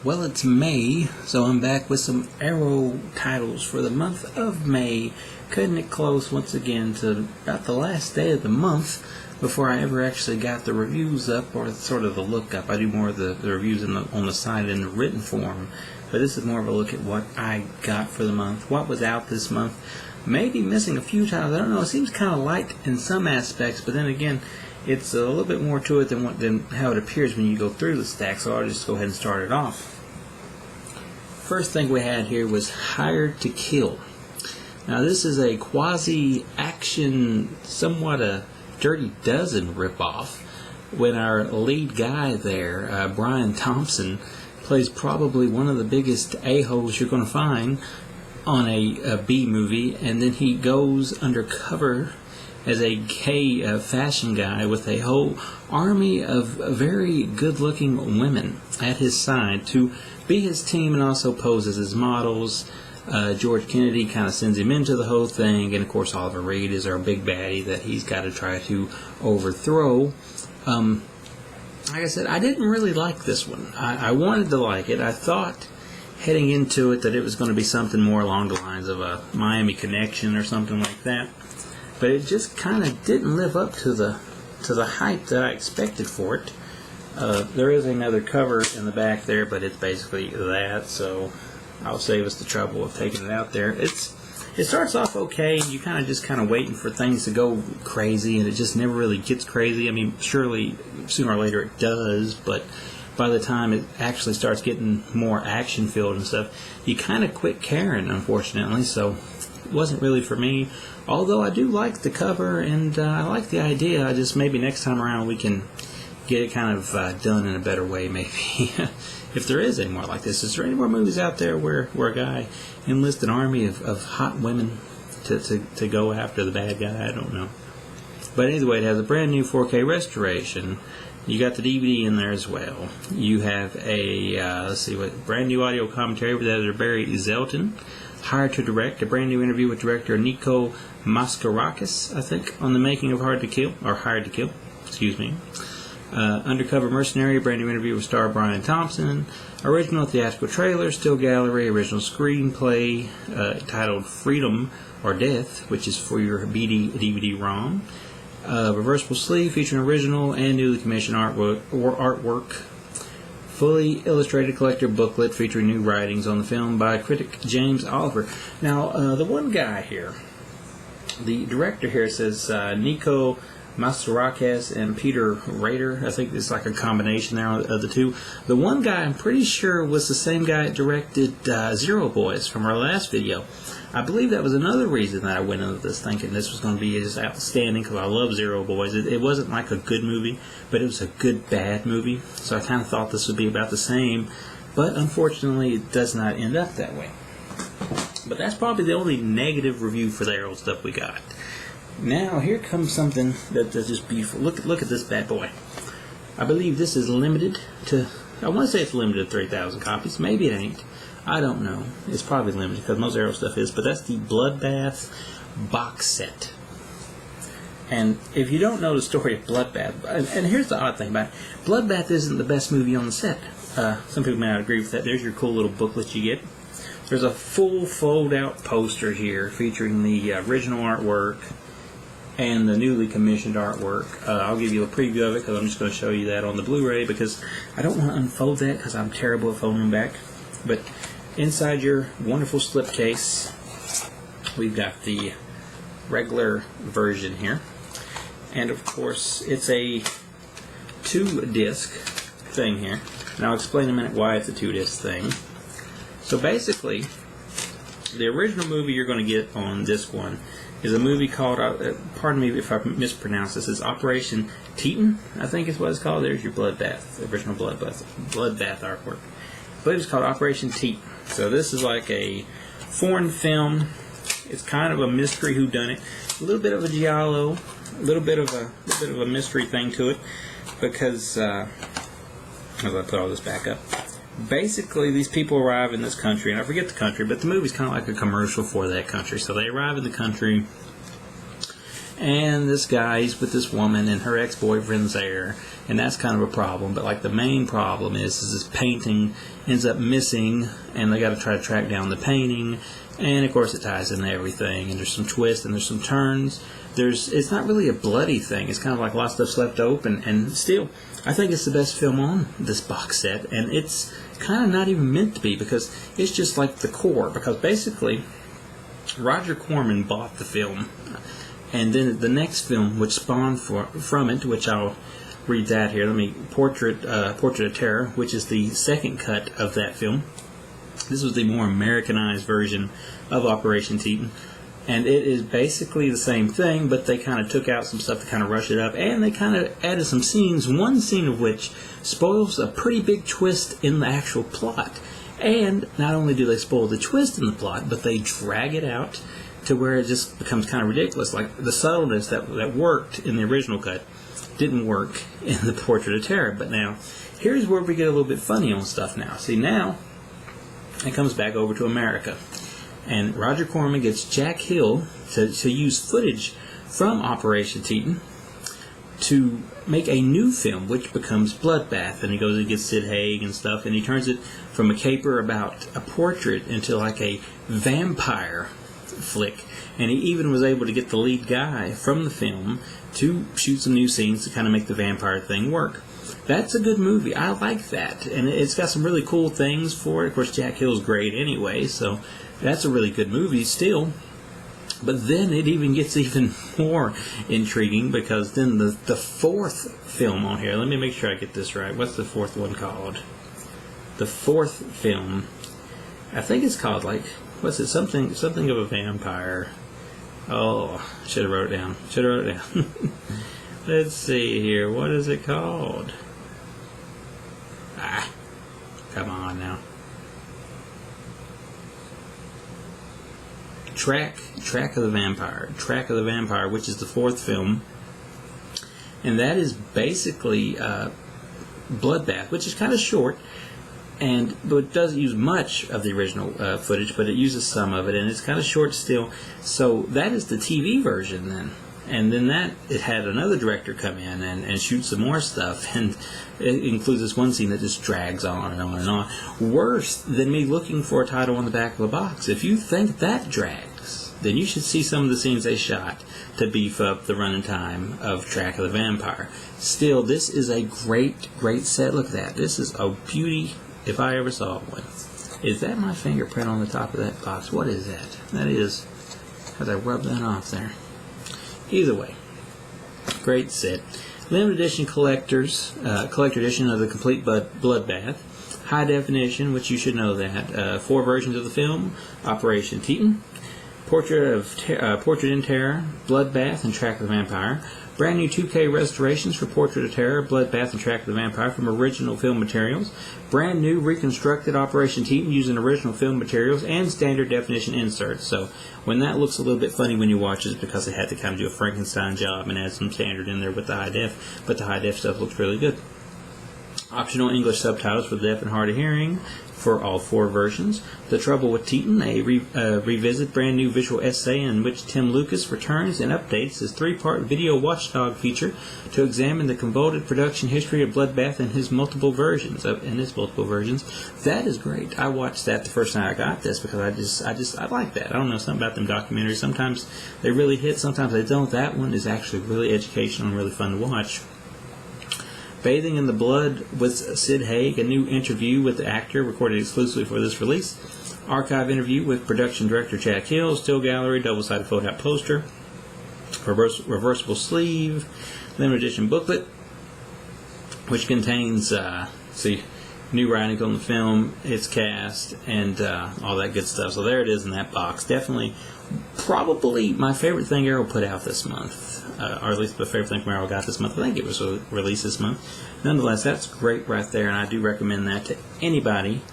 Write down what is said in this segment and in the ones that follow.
Well, it's May, so I'm back with some Arrow titles for the month of May. Cutting it close once again to about the last day of the month before I ever actually got the reviews up, or sort of the look up. I do more of the reviews on the site in the written form, but this is more of a look at what I got for the month, what was out this month. Maybe missing a few titles, I don't know. It seems kind of light in some aspects, but then again, it's a little bit more to it than how it appears when you go through the stack, so I'll just go ahead and start it off. First thing we had here was Hired to Kill. Now this is a quasi-action, somewhat a Dirty Dozen ripoff, when our lead guy there, Brian Thompson, plays probably one of the biggest a-holes you're going to find on a B movie, and then he goes undercover as a gay fashion guy with a whole army of very good-looking women at his side to be his team and also pose as his models. George Kennedy kind of sends him into the whole thing, and of course Oliver Reed is our big baddie that he's got to try to overthrow. Like I said, I didn't really like this one. I wanted to like it. I thought heading into it that it was going to be something more along the lines of a Miami Connection or something like that, but it just kind of didn't live up to the hype that I expected for it. There is another cover in the back there, but it's basically that, so I'll save us the trouble of taking it out there. It starts off okay, and you kind of waiting for things to go crazy, and it just never really gets crazy. I mean, surely sooner or later it does, but by the time it actually starts getting more action-filled and stuff, you kind of quit caring, unfortunately, so it wasn't really for me. Although I do like the cover, and I like the idea. I just, maybe next time around we can get it kind of done in a better way, maybe. If there is any more like this. Is there any more movies out there where a guy enlists an army of hot women to go after the bad guy? I don't know. But anyway, it has a brand new 4K restoration. You got the DVD in there as well. You have a, brand new audio commentary with editor Barry Zelton. Hired to direct, a brand new interview with director Nico Maskarakis, I think, on the making of Hired to Kill. Excuse me. Undercover Mercenary, a brand new interview with star Brian Thompson. Original theatrical trailer, still gallery, original screenplay titled Freedom or Death, which is for your BD DVD-ROM. Reversible sleeve featuring original and newly commissioned artwork. Fully illustrated collector booklet featuring new writings on the film by critic James Oliver. Now, the one guy here, the director here says Nico Mastorakis and Peter Rader. I think it's like a combination there of the two. The one guy I'm pretty sure was the same guy that directed Zero Boys from our last video. I believe that was another reason that I went into this thinking this was going to be just outstanding, because I love Zero Boys. It wasn't like a good movie, but it was a good bad movie. So I kind of thought this would be about the same, but unfortunately it does not end up that way. But that's probably the only negative review for the Arrow stuff we got. Now, here comes something that's just beautiful. Look at this bad boy. I believe this is limited to, I want to say it's limited to 3,000 copies. Maybe it ain't. I don't know. It's probably limited because most Arrow stuff is. But that's the Bloodbath box set. And if you don't know the story of Bloodbath, and here's the odd thing about it. Bloodbath isn't the best movie on the set. Some people may not agree with that. There's your cool little booklet you get. There's a full fold-out poster here featuring the original artwork and the newly commissioned artwork. I'll give you a preview of it because I'm just going to show you that on the Blu-ray, because I don't want to unfold that because I'm terrible at folding back. But inside your wonderful slipcase, we've got the regular version here. And of course, it's a 2-disc thing here. And I'll explain in a minute why it's a 2-disc thing. So basically, the original movie you're going to get on disc 1 is a movie called, pardon me if I mispronounce this, it's Operation Teton, I think is what it's called. There's your Bloodbath, the original Bloodbath artwork. I believe it's called Operation Teton. So this is like a foreign film. It's kind of a mystery whodunit. A little bit of a giallo, a little bit of a mystery thing to it, because as I put all this back up, basically these people arrive in this country, and I forget the country, but the movie's kind of like a commercial for that country. So they arrive in the country, and this guy's with this woman, and her ex-boyfriend's there, and that's kind of a problem. But like the main problem is this painting ends up missing, and they got to try to track down the painting, and of course it ties into everything, and there's some twists and there's some turns. It's not really a bloody thing. It's kind of like a lot of stuff's left open, and still, I think it's the best film on this box set, and it's kind of not even meant to be, because it's just like the core, because basically Roger Corman bought the film, and then the next film which spawned from it, which I'll read that here. Let me Portrait of Terror, which is the second cut of that film. This was the more Americanized version of Operation Teton. And it is basically the same thing, but they kind of took out some stuff to kind of rush it up, and they kind of added some scenes, one scene of which spoils a pretty big twist in the actual plot. And not only do they spoil the twist in the plot, but they drag it out to where it just becomes kind of ridiculous. Like the subtleness that worked in the original cut didn't work in the Portrait of Terror. But now, here's where we get a little bit funny on stuff now. See, now it comes back over to America. And Roger Corman gets Jack Hill to use footage from Operation Teton to make a new film, which becomes Bloodbath. And he goes and gets Sid Haig and stuff, and he turns it from a caper about a portrait into like a vampire flick. And he even was able to get the lead guy from the film to shoot some new scenes to kind of make the vampire thing work. That's a good movie. I like that. And it's got some really cool things for it. Of course, Jack Hill's great anyway, so that's a really good movie still. But then it even gets even more intriguing, because then the fourth film on here, let me make sure I get this right. What's the fourth one called? The fourth film, I think it's called, like, what's it? Something of a vampire. Oh, should have wrote it down. Let's see here. What is it called? Come on now. Track of the Vampire, which is the fourth film, and that is basically Bloodbath, which is kind of short, but it doesn't use much of the original footage, but it uses some of it, and it's kind of short still. So that is the TV version then. And then it had another director come in and shoot some more stuff, and it includes this one scene that just drags on and on and on. Worse than me looking for a title on the back of the box. If you think that drags, then you should see some of the scenes they shot to beef up the running time of Track of the Vampire. Still, this is a great, great set. Look at that. This is a beauty if I ever saw one. Is that my fingerprint on the top of that box? What is that? That is, as I rub that off there. Either way, great set. Limited edition collector edition of the complete Bloodbath. High definition, which you should know that. 4 versions of the film: Operation Teton, Portrait in Terror, Bloodbath, and Track of the Vampire. Brand new 2K restorations for Portrait of Terror, Bloodbath, and Track of the Vampire from original film materials. Brand new reconstructed Operation Teton using original film materials and standard definition inserts. So when that looks a little bit funny when you watch it, it's because they had to kind of do a Frankenstein job and add some standard in there with the high def. But the high def stuff looks really good. Optional English subtitles for the deaf and hard of hearing for all 4 versions. The Trouble with Teton, a revisit brand new visual essay in which Tim Lucas returns and updates his 3-part video watchdog feature to examine the convoluted production history of Bloodbath and his multiple versions. That is great. I watched that the first time I got this because I like that. I don't know, something about them documentaries. Sometimes they really hit, sometimes they don't. That one is actually really educational and really fun to watch. Bathing in the Blood with Sid Haig, a new interview with the actor recorded exclusively for this release. Archive interview with production director Jack Hill, still gallery, double-sided fold-out poster, reversible sleeve, limited edition booklet, which contains new writing on the film, its cast, and all that good stuff. So there it is in that box. Definitely, probably my favorite thing Arrow put out this month. Or at least the favorite thing from Arrow got this month. I think it was released this month. Nonetheless, that's great right there, and I do recommend that to anybody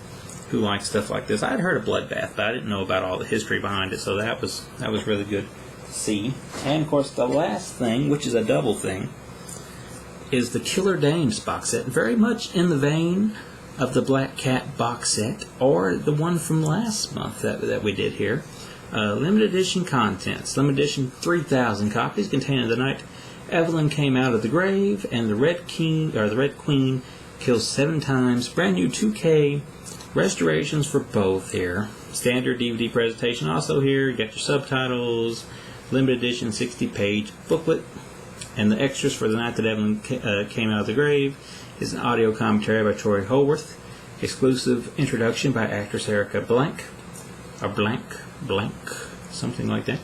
who likes stuff like this. I'd heard of Bloodbath, but I didn't know about all the history behind it, so that was really good to see. And of course, the last thing, which is a double thing, is the Killer Dames box set. Very much in the vein of the Black Cat box set, or the one from last month that we did here. Limited edition contents. Limited edition 3,000 copies containing the night Evelyn came out of the grave and the Red Queen kills 7 times. Brand new 2K restorations for both here. Standard DVD presentation also here. You got your subtitles. Limited edition 60-page booklet. And the extras for the night that Evelyn came out of the grave is an audio commentary by Troy Holworth. Exclusive introduction by actress Erica Blank. Or Blank, something like that.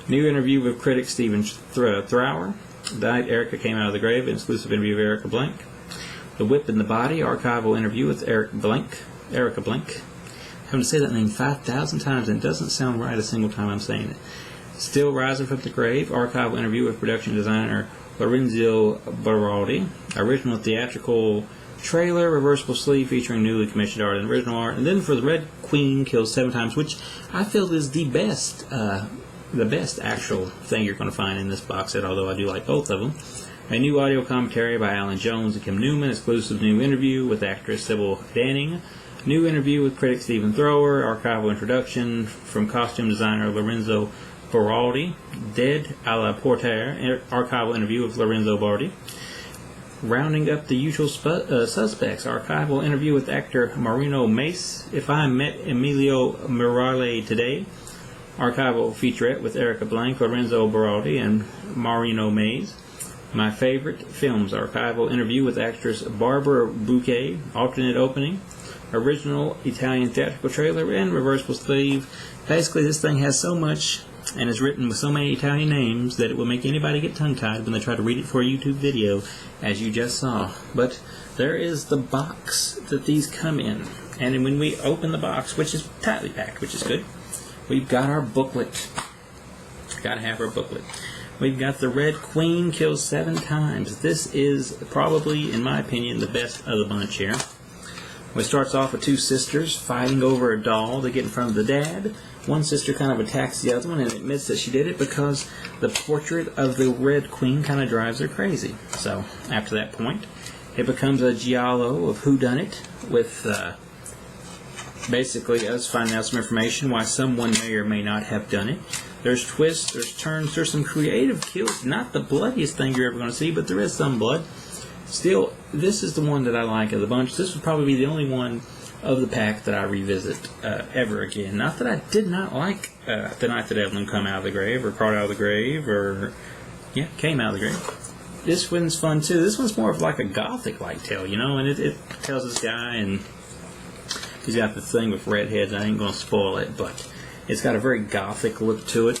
New interview with critic Stephen Thrower. The night Erica came out of the grave. An exclusive interview with Erica Blank. The Whip in the Body. Archival interview with Erica Blank. Having to say that name 5,000 times and it doesn't sound right a single time I'm saying it. Still Rising from the Grave. Archival interview with production designer Lorenzo Baraldi. Original theatrical trailer, reversible sleeve featuring newly commissioned art and original art. And then for the Red Queen kills 7 times, which I feel is the best actual thing you're going to find in this box set, although I do like both of them. A new audio commentary by Alan Jones and Kim Newman. Exclusive new interview with actress Sybil Danning. New interview with critic Stephen Thrower. Archival introduction from costume designer Lorenzo Baraldi. Dead a la Porter. Archival interview with Lorenzo Baraldi. Rounding up the usual suspects. Archival interview with actor Marino Mace. If I Met Emilio Morale Today. Archival featurette with Erica Blank, Lorenzo Baraldi, and Marino Mace. My Favorite Films. Archival interview with actress Barbara Bouquet. Alternate opening. Original Italian theatrical trailer and reversible sleeve. Basically, this thing has so much and is written with so many Italian names that it will make anybody get tongue-tied when they try to read it for a YouTube video, as you just saw. But there is the box that these come in. And when we open the box, which is tightly packed, which is good, we've got our booklet. Gotta have our booklet. We've got the Red Queen kills 7 times. This is probably, in my opinion, the best of the bunch here. It starts off with 2 sisters fighting over a doll. They get in front of the dad. One sister kind of attacks the other one and admits that she did it because the portrait of the Red Queen kind of drives her crazy. So, after that point, it becomes a giallo of whodunit with basically us finding out some information why someone may or may not have done it. There's twists, there's turns, there's some creative kills. Not the bloodiest thing you're ever going to see, but there is some blood. Still, this is the one that I like of the bunch. This would probably be the only one of the pack that I revisit ever again. Not that I did not like The Night That Evelyn Come Out of the Grave, or Crawled Out of the Grave, or, yeah, Came Out of the Grave. This one's fun, too. This one's more of like a gothic-like tale, you know, and it tells this guy, and he's got the thing with redheads. I ain't going to spoil it, but it's got a very gothic look to it.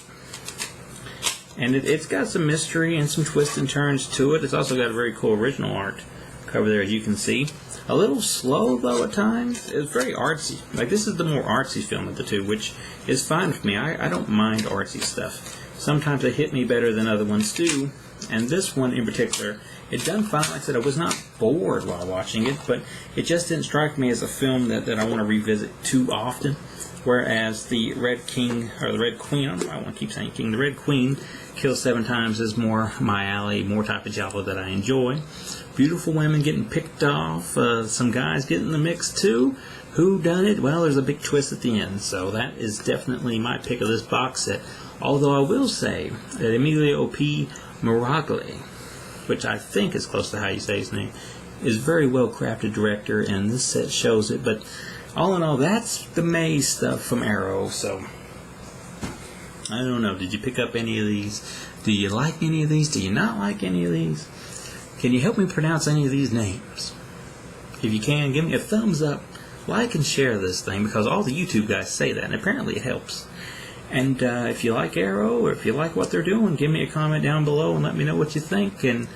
And it's got some mystery and some twists and turns to it. It's also got a very cool original art cover there, as you can see. A little slow, though, at times. It's very artsy. Like, this is the more artsy film of the two, which is fine for me. I don't mind artsy stuff. Sometimes they hit me better than other ones do. And this one in particular, it done fine. Like I said, I was not bored while watching it, but it just didn't strike me as a film that I want to revisit too often. Whereas the Red King, or the Red Queen, I don't know why I want to keep saying King, the Red Queen kills 7 times is more my alley, more type of giallo that I enjoy. Beautiful women getting picked off, some guys getting in the mix too. Who done it? Well, there's a big twist at the end, so that is definitely my pick of this box set. Although I will say that Emilio P. Miraglia, which I think is close to how you say his name, is a very well crafted director, and this set shows it. But all in all, that's the May stuff from Arrow, so I don't know. Did you pick up any of these? Do you like any of these? Do you not like any of these? Can you help me pronounce any of these names? If you can, give me a thumbs up, like and share this thing, because all the YouTube guys say that, and apparently it helps. And if you like Arrow, or if you like what they're doing, give me a comment down below and let me know what you think. And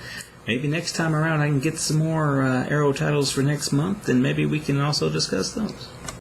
maybe next time around I can get some more Arrow titles for next month, and maybe we can also discuss those.